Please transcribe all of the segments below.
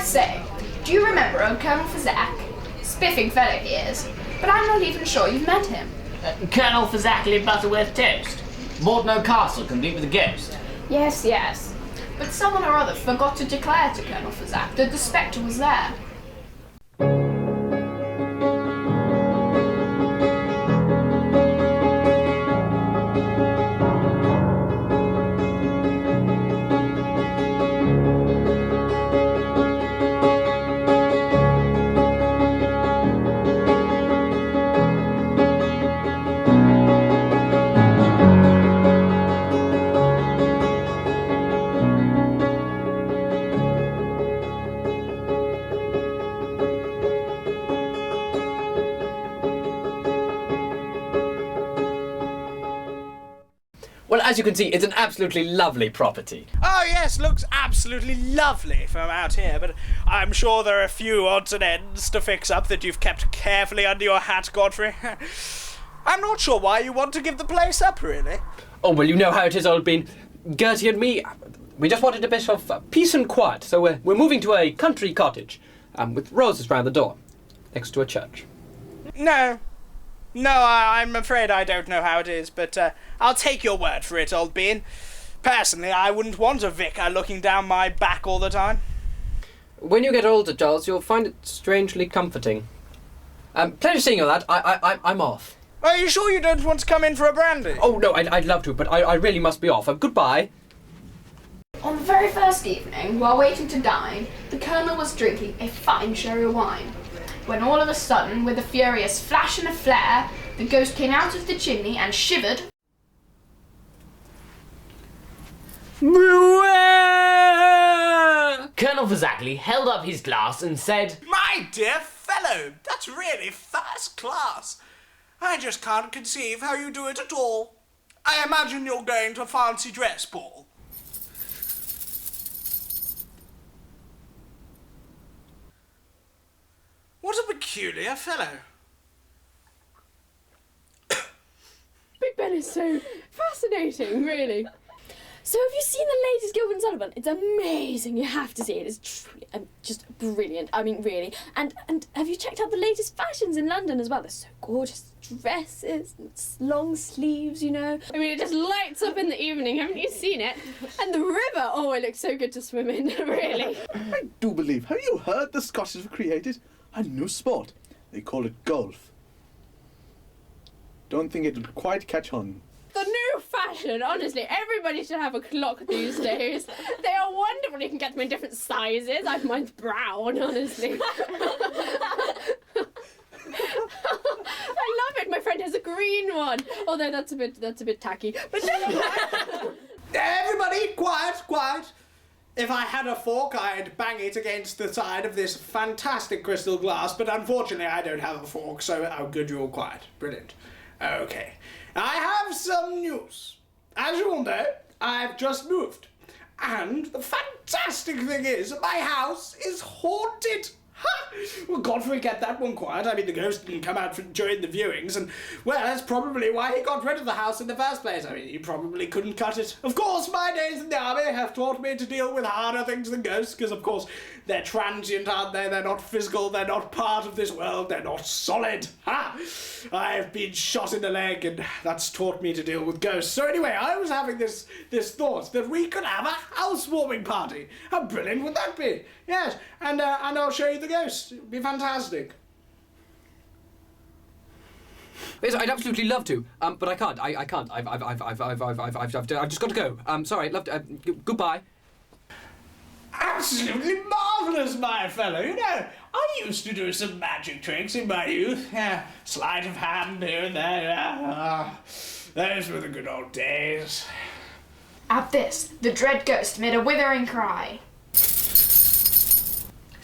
say, do you remember old Colonel Fazak? Spiffing fellow he is, but I'm not even sure you've met him. Colonel Fazakerly Butterworth toast. Mortno Castle complete with a ghost. Yes, yes. But someone or other forgot to declare to Colonel Fazak that the spectre was there. Well, as you can see, it's an absolutely lovely property. Oh yes, looks absolutely lovely from out here, but I'm sure there are a few odds and ends to fix up that you've kept carefully under your hat, Godfrey. I'm not sure why you want to give the place up, really. Oh, well, you know how it is, old bean. Gertie and me, we just wanted a bit of peace and quiet, so we're moving to a country cottage with roses round the door, next to a church. No, I'm afraid I don't know how it is, but I'll take your word for it, old bean. Personally, I wouldn't want a vicar looking down my back all the time. When you get older, Charles, you'll find it strangely comforting. Pleasure seeing you, lad. I'm off. Are you sure you don't want to come in for a brandy? Oh, no, I'd love to, but I really must be off. Goodbye. On the very first evening, while waiting to dine, the Colonel was drinking a fine sherry wine, when all of a sudden, with a furious flash and a flare, the ghost came out of the chimney and shivered. Colonel Fazakerly held up his glass and said, My dear fellow, that's really first class. I just can't conceive how you do it at all. I imagine you're going to a fancy dress ball. What a peculiar fellow. Big Ben is so fascinating, really. So have you seen the latest Gilbert & Sullivan? It's amazing. You have to see it. It's truly, just brilliant. I mean, really. And have you checked out the latest fashions in London as well? They're so gorgeous. Dresses, and long sleeves, you know. I mean, it just lights up in the evening. Haven't you seen it? And the river. Oh, it looks so good to swim in, really. I do believe. Have you heard the Scottish have created a new sport? They call it golf. Don't think it'll quite catch on. The new fashion, honestly, everybody should have a clock these days. They are wonderful. You can get them in different sizes. I have mine's brown, honestly. I love it. My friend has a green one. Although that's a bit tacky. But never mind. Everybody, quiet. If I had a fork, I'd bang it against the side of this fantastic crystal glass, but unfortunately I don't have a fork, so oh good, you're all quiet. Brilliant. Okay. I have some news. As you all know, I've just moved. And the fantastic thing is, my house is haunted. Ha! Well, Godfrey, get that one quiet. I mean, the ghost didn't come out during the viewings, and, well, that's probably why he got rid of the house in the first place. I mean, he probably couldn't cut it. Of course, my days in the army have taught me to deal with harder things than ghosts, because, of course, they're transient, aren't they? They're not physical, they're not part of this world, they're not solid. Ha! I've been shot in the leg, and that's taught me to deal with ghosts. So anyway, I was having this thought that we could have a housewarming party. How brilliant would that be? Yes, and I'll show you the ghost. It'd be fantastic. Yes, I'd absolutely love to, but I can't. I can't. I've just got to go. Sorry, love to. Goodbye. Absolutely marvellous, my fellow. You know, I used to do some magic tricks in my youth. Yeah, sleight of hand here and there. Yeah. Those were the good old days. At this, the dread ghost made a withering cry.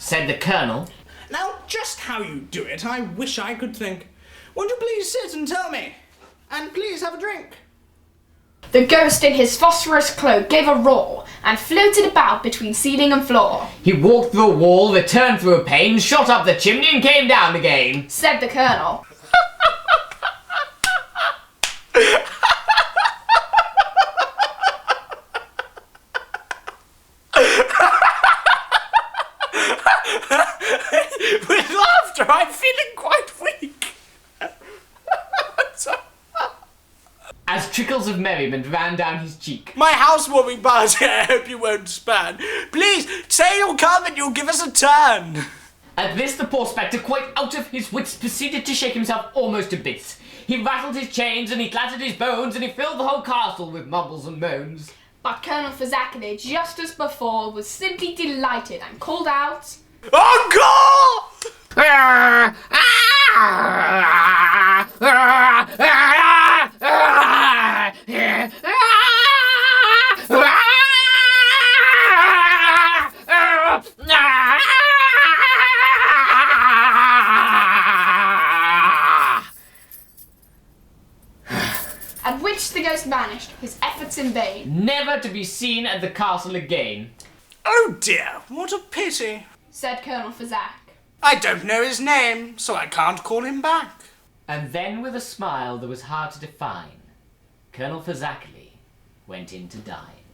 said the Colonel. Now, just how you do it, I wish I could think. Won't you please sit and tell me? And please have a drink. The ghost in his phosphorus cloak gave a roar and floated about between ceiling and floor. He walked through a wall, returned through a pane, shot up the chimney and came down again, said the Colonel. With laughter, I'm feeling quite weak. As trickles of merriment ran down his cheek. My housewarming party, I hope you won't span. Please, say you'll come and you'll give us a turn. At this, the poor spectre, quite out of his wits, proceeded to shake himself almost to bits. He rattled his chains, and he clattered his bones, and he filled the whole castle with mumbles and moans. But Colonel Fazakerly, just as before, was simply delighted and called out, Encore! at which the ghost vanished, his efforts in vain. Never to be seen at the castle again. Oh dear, what a pity. Said Colonel Fazak. I don't know his name, so I can't call him back. And then, with a smile that was hard to define, Colonel Fazakerly went in to dine.